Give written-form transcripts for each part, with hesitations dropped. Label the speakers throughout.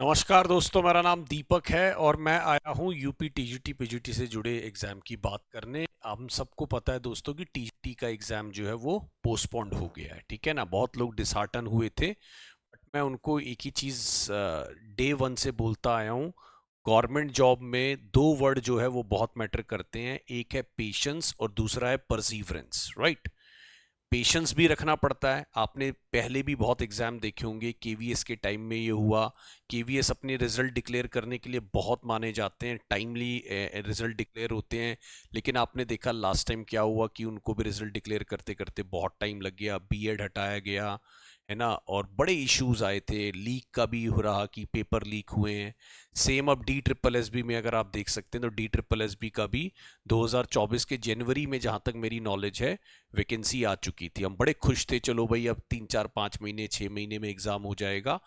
Speaker 1: नमस्कार दोस्तों, मेरा नाम दीपक है और मैं आया हूँ यूपी टीजीटी पीजीटी से जुड़े एग्ज़ाम की बात करने। हम सबको पता है दोस्तों कि टीजीटी का एग्ज़ाम जो है वो पोस्टपोन्ड हो गया है, ठीक है ना। बहुत लोग डिसहार्टन हुए थे, बट मैं उनको एक ही चीज़ डे वन से बोलता आया हूँ। गवर्नमेंट जॉब में दो वर्ड जो है वो बहुत मैटर करते हैं। एक है पेशेंस और दूसरा है परसीवरेंस, राइट। पेशेंस भी रखना पड़ता है। आपने पहले भी बहुत एग्जाम देखे होंगे, केवीएस के टाइम में ये हुआ। केवीएस अपने रिजल्ट डिक्लेयर करने के लिए बहुत माने जाते हैं, टाइमली रिजल्ट डिक्लेयर होते हैं। लेकिन आपने देखा लास्ट टाइम क्या हुआ कि उनको भी रिजल्ट डिक्लेयर करते करते बहुत टाइम लग गया, बीएड हटाया गया, है ना। और बड़े इश्यूज आए थे, लीक का भी हो रहा कि पेपर लीक हुए हैं। सेम अब डी ट्रिपल एस बी में अगर आप देख सकते हैं तो डी ट्रिपल एस बी का भी 2024 के जनवरी में, जहां तक मेरी नॉलेज है, वैकेंसी आ चुकी थी। हम बड़े खुश थे, चलो भाई अब 3 4 5 महीने 6 महीने में एग्जाम हो जाएगा।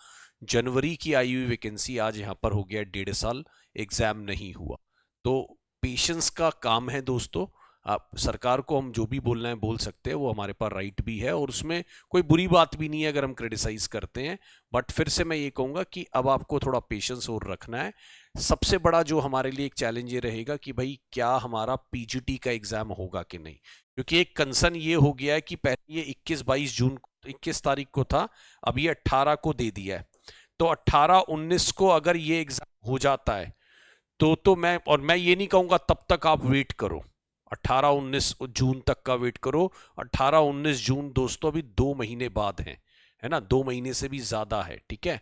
Speaker 1: जनवरी की आई हुई वैकेंसी आज यहाँ पर हो गया 1.5 साल, एग्जाम नहीं हुआ। तो पेशेंस का काम है दोस्तों। आप सरकार को हम जो भी बोलना है बोल सकते हैं, वो हमारे पास राइट भी है और उसमें कोई बुरी बात भी नहीं है अगर हम क्रिटिसाइज करते हैं। बट फिर से मैं ये कहूंगा कि अब आपको थोड़ा पेशेंस और रखना है। सबसे बड़ा जो हमारे लिए एक चैलेंज ये रहेगा कि भाई क्या हमारा पीजीटी का एग्जाम होगा कि नहीं। क्योंकि एक कंसर्न ये हो गया है कि पहले ये 21 तारीख को था, अब ये 18 को दे दिया है। तो 18 19 को अगर ये एग्जाम हो जाता है तो मैं ये नहीं कहूंगा तब तक आप वेट करो, 18 19 जून तक का वेट करो। 18 19 जून दोस्तों अभी 2 महीने बाद है ना, 2 महीने से भी ज्यादा है, ठीक है।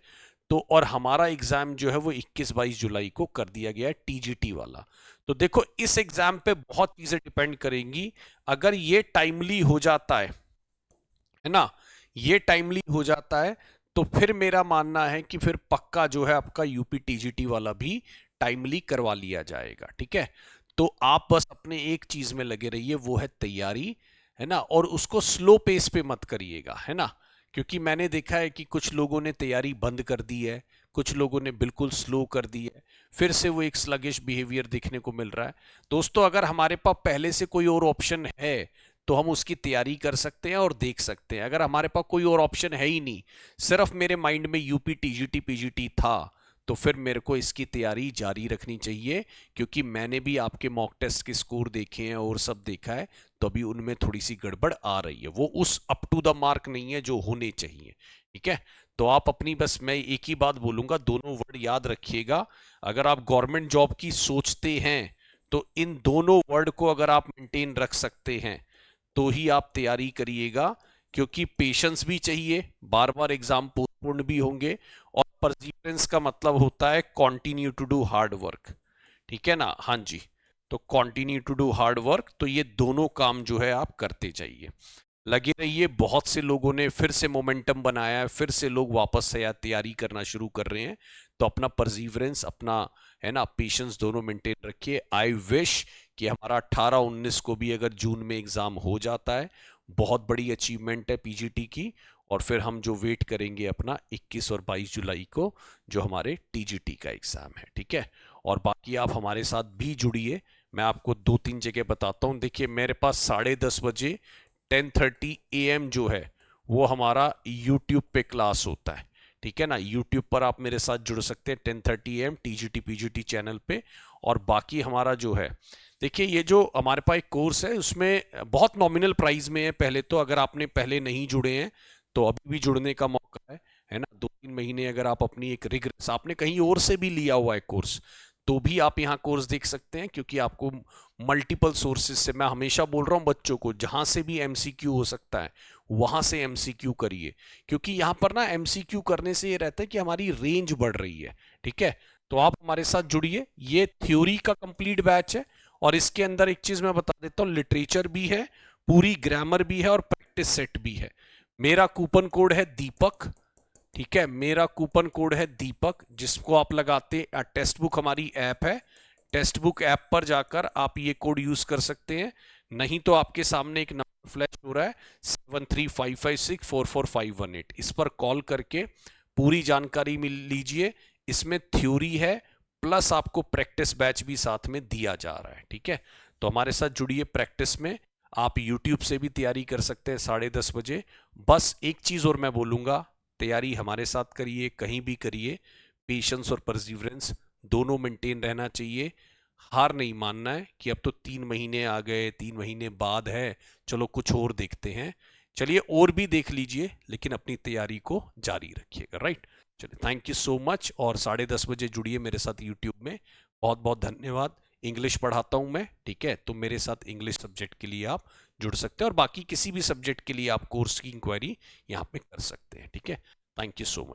Speaker 1: तो और हमारा एग्जाम जो है वो 21 22 जुलाई को कर दिया गया है, टीजीटी वाला। तो देखो इस एग्जाम पे बहुत चीजें डिपेंड करेंगी। अगर ये टाइमली हो जाता है ना, ये टाइमली हो जाता है तो फिर मेरा मानना है कि फिर पक्का जो है आपका यूपी टीजीटी वाला भी टाइमली करवा लिया जाएगा, ठीक है। तो आप बस अपने एक चीज में लगे रहिए, वो है तैयारी, है ना। और उसको स्लो पेस पे मत करिएगा, है ना। क्योंकि मैंने देखा है कि कुछ लोगों ने तैयारी बंद कर दी है, कुछ लोगों ने बिल्कुल स्लो कर दी है, फिर से वो एक स्लगिश बिहेवियर देखने को मिल रहा है। दोस्तों अगर हमारे पास पहले से कोई और ऑप्शन है तो हम उसकी तैयारी कर सकते हैं और देख सकते हैं। अगर हमारे पास कोई और ऑप्शन है ही नहीं, सिर्फ मेरे माइंड में यूपी टीजीटी पीजीटी था, तो फिर मेरे को इसकी तैयारी जारी रखनी चाहिए। क्योंकि मैंने भी आपके मॉक टेस्ट के स्कोर देखे हैं और सब देखा है, तो अभी उनमें थोड़ी सी गड़बड़ आ रही है, वो उस अप टू द मार्क नहीं है जो होने चाहिए, ठीक है। तो आप अपनी, बस मैं एक ही बात बोलूंगा, दोनों वर्ड याद रखिएगा। अगर आप गवर्नमेंट जॉब की सोचते हैं तो इन दोनों वर्ड को अगर आप मेंटेन रख सकते हैं तो ही आप तैयारी करिएगा। क्योंकि पेशेंस भी चाहिए, बार बार एग्जाम पोस्टपोन्ड भी होंगे। और परसिवरेंस का मतलब होता है continue to do hard work, ठीक है ना। हाँ जी। तो continue to do hard work, तो ये दोनों काम जो है आप करते जाइए, लगे रहिए। बहुत से लोगों ने फिर से मोमेंटम बनाया है, फिर से लोग वापस से यार तैयारी करना शुरू कर रहे हैं। तो अपना परसिवरेंस, अपना, है ना, पेशेंस दोनों मेंटेन रखिए। आई विश कि हमारा 18 19 को भी अगर जून में एग्जाम हो जाता है, बहुत बड़ी अचीवमेंट है पीजीटी की। और फिर हम जो वेट करेंगे अपना 21 और 22 जुलाई को, जो हमारे टीजीटी का एग्जाम है, ठीक है। और बाकी आप हमारे साथ भी जुड़िए। मैं आपको 2 3 जगह बताता हूँ। देखिए मेरे पास 10:30 बजे 10:30 AM जो है वो हमारा यूट्यूब पे क्लास होता है, ठीक है ना। यूट्यूब पर आप मेरे साथ जुड़ सकते हैं 10:30 AM टीजीटी पीजीटी चैनल पे। और बाकी हमारा जो है, देखिए ये जो हमारे पास एक कोर्स है उसमें बहुत नॉमिनल प्राइस में है। पहले तो अगर आपने पहले नहीं जुड़े हैं तो अभी भी जुड़ने का मौका है ना। 2 3 महीने अगर आप अपनी एक रिग्रेस, आपने कहीं और से भी लिया हुआ है कोर्स, तो भी आप यहाँ कोर्स देख सकते हैं। क्योंकि आपको मल्टीपल सोर्सेज से, मैं हमेशा बोल रहा हूँ बच्चों को, जहां से भी एमसीक्यू हो सकता है वहां से एमसीक्यू करिए। क्योंकि यहाँ पर ना एमसीक्यू करने से ये रहता है कि हमारी रेंज बढ़ रही है, ठीक है। तो आप हमारे साथ जुड़िए। ये थ्योरी का कंप्लीट बैच है और इसके अंदर एक चीज मैं बता देता हूँ, लिटरेचर भी है, पूरी ग्रामर भी है और प्रैक्टिस सेट भी है। मेरा कूपन कोड है दीपक, ठीक है। मेरा कूपन कोड है दीपक, जिसको आप लगाते, टेक्स्ट बुक हमारी ऐप है, टेक्स्ट बुक ऐप पर जाकर आप ये कोड यूज कर सकते हैं। नहीं तो आपके सामने एक नंबर फ्लैश हो रहा है, 7355644518, इस पर कॉल करके पूरी जानकारी मिल लीजिए। इसमें थ्योरी है प्लस आपको प्रैक्टिस बैच भी साथ में दिया जा रहा है, ठीक है। तो हमारे साथ जुड़िए प्रैक्टिस में। आप यूट्यूब से भी तैयारी कर सकते हैं 10:30 बजे। बस एक चीज और मैं बोलूंगा, तैयारी हमारे साथ करिए, कहीं भी करिए, पेशेंस और परसिवरेंस दोनों मेंटेन रहना चाहिए। हार नहीं मानना है कि अब तो 3 महीने आ गए, 3 महीने बाद है, चलो कुछ और देखते हैं। चलिए और भी देख लीजिए, लेकिन अपनी तैयारी को जारी रखिएगा, राइट। चलिए, थैंक यू सो मच, और 10:30 बजे जुड़िए मेरे साथ यूट्यूब में। बहुत बहुत धन्यवाद। इंग्लिश पढ़ाता हूं मैं, ठीक है, तो मेरे साथ इंग्लिश सब्जेक्ट के लिए आप जुड़ सकते हैं, और बाकी किसी भी सब्जेक्ट के लिए आप कोर्स की इंक्वायरी यहाँ पे कर सकते हैं, ठीक है। Thank you so much.